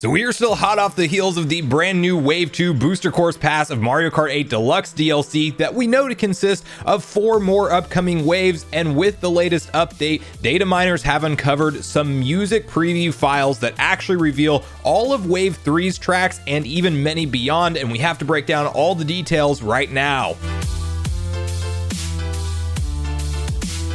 So we are still hot off the heels of the brand new Wave 2 Booster Course Pass of Mario Kart 8 Deluxe DLC that we know to consist of 4 more upcoming waves, and with the latest update, data miners have uncovered some music preview files that actually reveal all of Wave 3's tracks and even many beyond, and we have to break down all the details right now.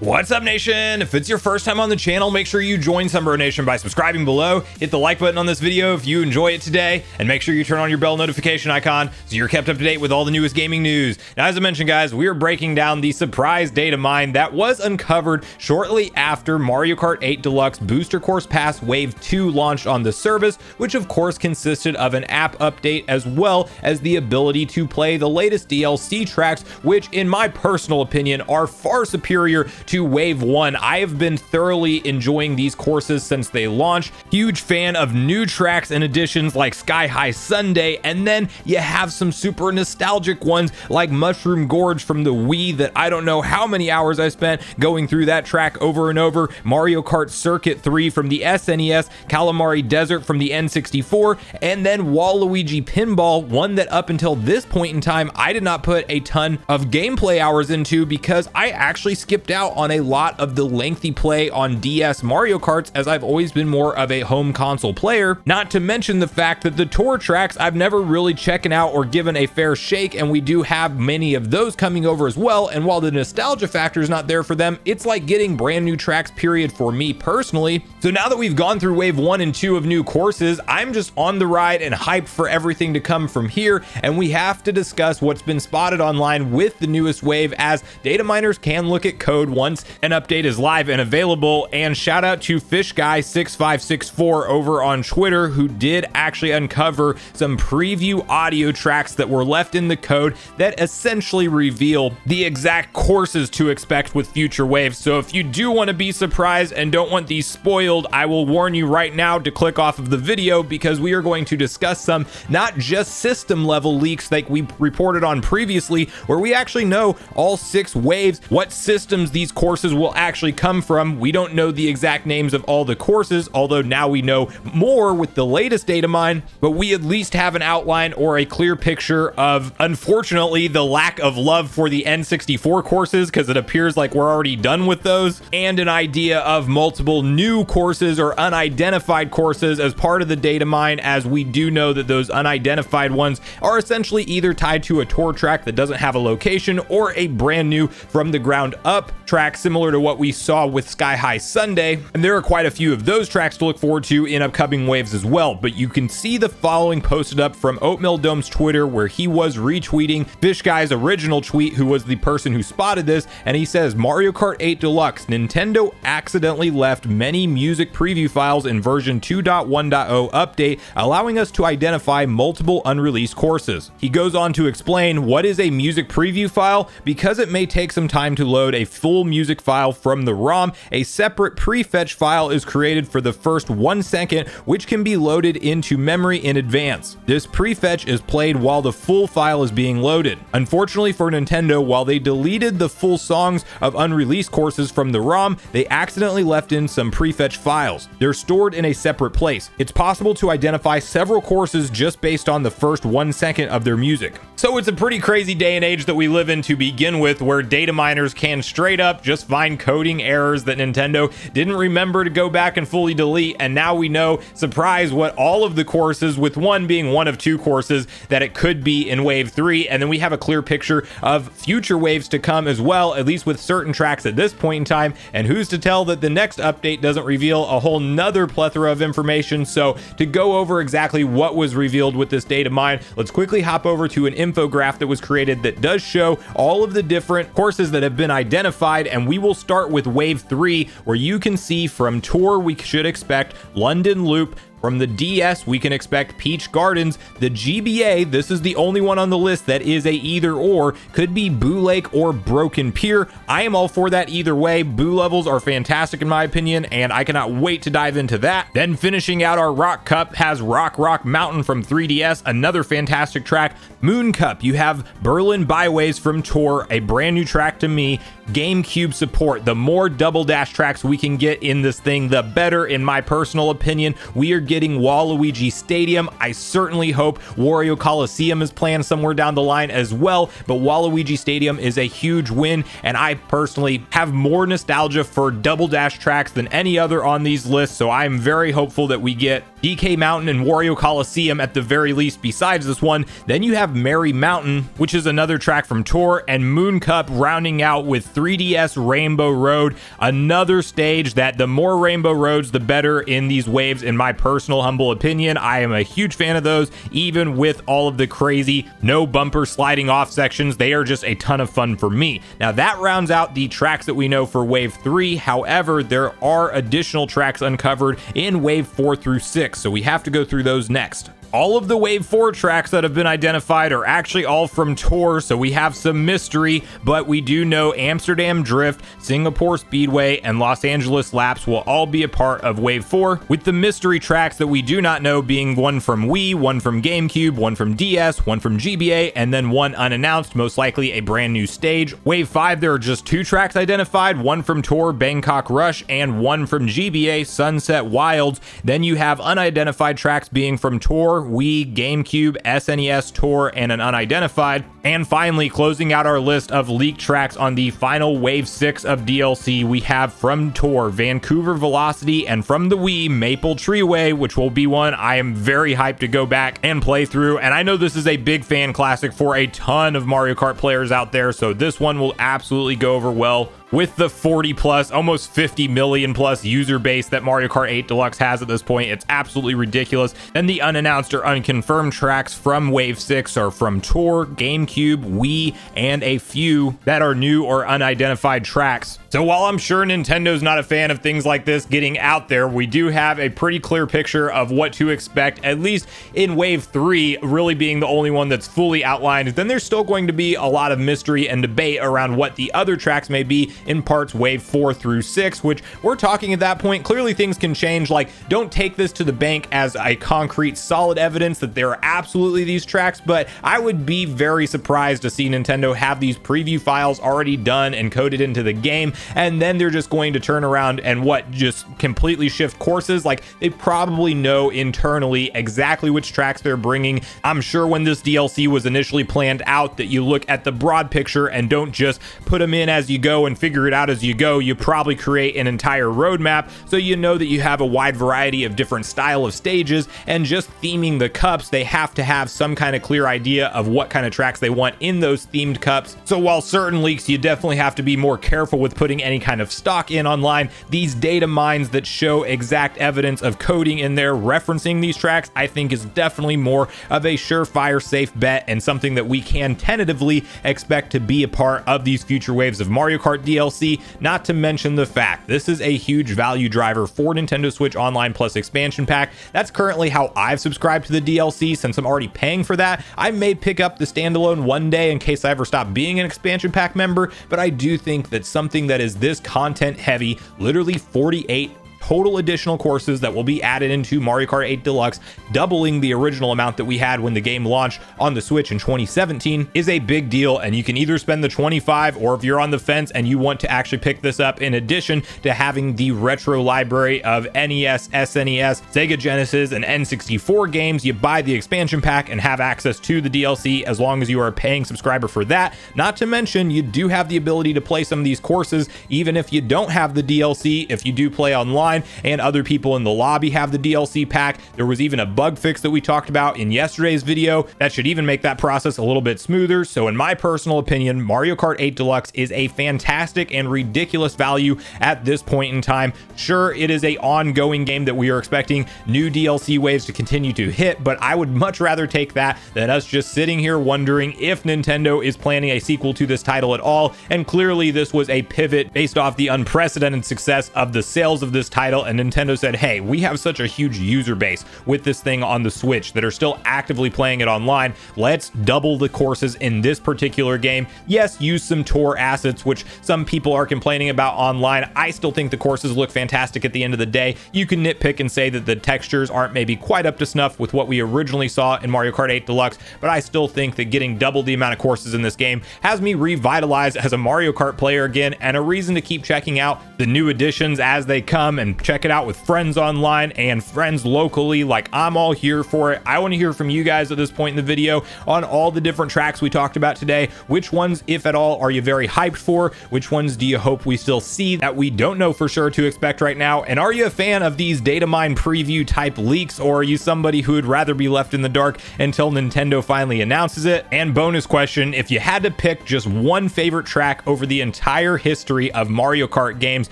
What's up, Nation? If it's your first time on the channel, make sure you join Sunbro Nation by subscribing below, hit the like button on this video if you enjoy it today, and make sure you turn on your bell notification icon so you're kept up to date with all the newest gaming news. Now, as I mentioned, guys, we are breaking down the surprise data mine that was uncovered shortly after Mario Kart 8 Deluxe Booster Course Pass Wave 2 launched on the service, which of course consisted of an app update as well as the ability to play the latest DLC tracks, which in my personal opinion are far superior to Wave 1. I have been thoroughly enjoying these courses since they launched. Huge fan of new tracks and additions like Sky High Sunday, and then you have some super nostalgic ones like Mushroom Gorge from the Wii that I don't know how many hours I spent going through that track over and over, Mario Kart Circuit 3 from the SNES, Calamari Desert from the N64, and then Waluigi Pinball, one that up until this point in time I did not put a ton of gameplay hours into because I actually skipped out on a lot of the lengthy play on DS Mario Karts, as I've always been more of a home console player, not to mention the fact that the tour tracks I've never really checking out or given a fair shake, and we do have many of those coming over as well. And while the nostalgia factor is not there for them, it's like getting brand new tracks, period, for me personally. So now that we've gone through Wave 1 and 2 of new courses, I'm just on the ride and hyped for everything to come from here, and we have to discuss what's been spotted online with the newest wave, as data miners can look at code once an update is live and available. And shout out to FishGuy6564 over on Twitter, who did actually uncover some preview audio tracks that were left in the code that essentially reveal the exact courses to expect with future waves. So if you do want to be surprised and don't want these spoiled, I will warn you right now to click off of the video, because we are going to discuss some not just system level leaks like we reported on previously, where we actually know all 6 waves, what systems these courses will actually come from. We don't know the exact names of all the courses, although now we know more with the latest data mine, but we at least have an outline or a clear picture of, unfortunately, the lack of love for the N64 courses, because it appears like we're already done with those, and an idea of multiple new courses or unidentified courses as part of the data mine, as we do know that those unidentified ones are essentially either tied to a tour track that doesn't have a location or a brand new from the ground up track similar to what we saw with Sky High Sunday, and there are quite a few of those tracks to look forward to in upcoming waves as well. But you can see the following posted up from Oatmeal Dome's Twitter, where he was retweeting Fish Guy's original tweet, who was the person who spotted this, and he says, Mario Kart 8 Deluxe, Nintendo accidentally left many music preview files in version 2.1.0 update, allowing us to identify multiple unreleased courses. He goes on to explain what is a music preview file. Because it may take some time to load a full music file from the ROM, a separate prefetch file is created for the first 1 second, which can be loaded into memory in advance. This prefetch is played while the full file is being loaded. Unfortunately for Nintendo, while they deleted the full songs of unreleased courses from the ROM, they accidentally left in some prefetch files. They're stored in a separate place. It's possible to identify several courses just based on the first 1 second of their music. So it's a pretty crazy day and age that we live in to begin with, where data miners can straight up just find coding errors that Nintendo didn't remember to go back and fully delete, and now we know, surprise, what all of the courses, with one being one of 2 courses, that it could be in Wave 3, and then we have a clear picture of future waves to come as well, at least with certain tracks at this point in time, and who's to tell that the next update doesn't reveal a whole nother plethora of information. So to go over exactly what was revealed with this data mine, let's quickly hop over to an infograph that was created that does show all of the different courses that have been identified, and we will start with Wave 3, where you can see from Tour we should expect London Loop. From the DS, we can expect Peach Gardens. The GBA, this is the only one on the list that is a either or, could be Boo Lake or Broken Pier. I am all for that either way. Boo levels are fantastic in my opinion, and I cannot wait to dive into that. Then finishing out our Rock Cup has Rock Mountain from 3DS, another fantastic track. Moon Cup, you have Berlin Byways from Tour, a brand new track to me. GameCube support. The more Double Dash tracks we can get in this thing, the better, in my personal opinion. We are getting Waluigi Stadium. I certainly hope Wario Coliseum is planned somewhere down the line as well, but Waluigi Stadium is a huge win, and I personally have more nostalgia for Double Dash tracks than any other on these lists, so I'm very hopeful that we get DK Mountain and Wario Coliseum at the very least besides this one. Then you have Merry Mountain, which is another track from Tour, and Moon Cup rounding out with 3DS Rainbow Road, another stage that the more Rainbow Roads, the better in these waves, in my personal humble opinion. I am a huge fan of those, even with all of the crazy no bumper sliding off sections. They are just a ton of fun for me. Now that rounds out the tracks that we know for Wave 3. However, there are additional tracks uncovered in Wave 4 through 6. So we have to go through those next. All of the Wave 4 tracks that have been identified are actually all from Tour, so we have some mystery, but we do know Amsterdam Drift, Singapore Speedway, and Los Angeles Laps will all be a part of Wave 4, with the mystery tracks that we do not know being one from Wii, one from GameCube, one from DS, one from GBA, and then one unannounced, most likely a brand new stage. Wave 5, there are just 2 tracks identified, one from Tour, Bangkok Rush, and one from GBA, Sunset Wilds. Then you have unidentified tracks being from Tour, Wii, GameCube, SNES, Tour, and an unidentified. And finally, closing out our list of leaked tracks on the final Wave 6 of DLC, we have from Tour, Vancouver Velocity, and from the Wii, Maple Treeway, which will be one I am very hyped to go back and play through. And I know this is a big fan classic for a ton of Mario Kart players out there, so this one will absolutely go over well with the 40 plus, almost 50 million plus user base that Mario Kart 8 Deluxe has at this point. It's absolutely ridiculous. And the unannounced or unconfirmed tracks from Wave 6 are from Tour, GameCube, Wii, and a few that are new or unidentified tracks. So while I'm sure Nintendo's not a fan of things like this getting out there, we do have a pretty clear picture of what to expect, at least in Wave 3 really being the only one that's fully outlined. Then there's still going to be a lot of mystery and debate around what the other tracks may be in parts Wave 4 through 6, which we're talking at that point. Clearly things can change. Like, don't take this to the bank as a concrete solid evidence that there are absolutely these tracks, but I would be very surprised to see Nintendo have these preview files already done and coded into the game, and then they're just going to turn around and just completely shift courses. Like, they probably know internally exactly which tracks they're bringing. I'm sure when this DLC was initially planned out that you look at the broad picture and don't just put them in as you go and figure it out as you go. You probably create an entire roadmap so you know that you have a wide variety of different style of stages, and just theming the cups, they have to have some kind of clear idea of what kind of tracks they want in those themed cups. So while certain leaks you definitely have to be more careful with putting any kind of stock in online, these data mines that show exact evidence of coding in there referencing these tracks, I think is definitely more of a surefire safe bet, and something that we can tentatively expect to be a part of these future waves of Mario Kart DLC, not to mention the fact this is a huge value driver for Nintendo Switch Online Plus expansion pack. That's currently how I've subscribed to the DLC, since I'm already paying for that. I may pick up the standalone one day in case I ever stop being an expansion pack member, but I do think that something that is this content heavy, literally 48 total additional courses that will be added into Mario Kart 8 Deluxe, doubling the original amount that we had when the game launched on the Switch in 2017, is a big deal. And you can either spend the 25, or if you're on the fence and you want to actually pick this up in addition to having the retro library of NES, SNES, Sega Genesis, and N64 games, you buy the expansion pack and have access to the DLC as long as you are a paying subscriber for that. Not to mention, you do have the ability to play some of these courses even if you don't have the DLC, if you do play online and other people in the lobby have the DLC pack. There was even a bug fix that we talked about in yesterday's video that should even make that process a little bit smoother. So in my personal opinion, Mario Kart 8 Deluxe is a fantastic and ridiculous value at this point in time. Sure, it is a ongoing game that we are expecting new DLC waves to continue to hit, but I would much rather take that than us just sitting here wondering if Nintendo is planning a sequel to this title at all. And clearly this was a pivot based off the unprecedented success of the sales of this title title, and Nintendo said, hey, we have such a huge user base with this thing on the Switch that are still actively playing it online. Let's double the courses in this particular game. Yes, use some tour assets, which some people are complaining about online. I still think the courses look fantastic at the end of the day. You can nitpick and say that the textures aren't maybe quite up to snuff with what we originally saw in Mario Kart 8 Deluxe, but I still think that getting double the amount of courses in this game has me revitalized as a Mario Kart player again, and a reason to keep checking out the new additions as they come and check it out with friends online and friends locally. Like, I'm all here for it. I want to hear from you guys at this point in the video on all the different tracks we talked about today. Which ones, if at all, are you very hyped for? Which ones do you hope we still see that we don't know for sure to expect right now? And are you a fan of these data mine preview type leaks, or are you somebody who would rather be left in the dark until Nintendo finally announces it? And bonus question, if you had to pick just one favorite track over the entire history of Mario Kart games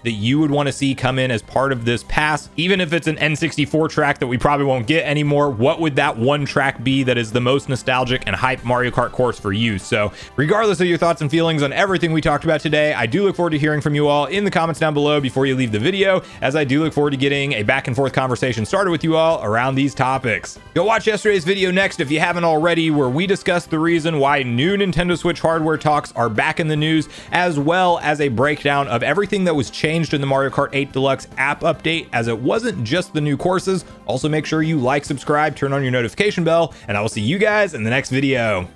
that you would want to see come in as part of this pass, even if it's an N64 track that we probably won't get anymore, what would that one track be that is the most nostalgic and hype Mario Kart course for you? So regardless of your thoughts and feelings on everything we talked about today, I do look forward to hearing from you all in the comments down below before you leave the video, as I do look forward to getting a back and forth conversation started with you all around these topics. Go watch yesterday's video next if you haven't already, where we discuss the reason why new Nintendo Switch hardware talks are back in the news, as well as a breakdown of everything that was changed in the Mario Kart 8 Deluxe app update, as it wasn't just the new courses. Also, make sure you like, subscribe, turn on your notification bell, and I will see you guys in the next video.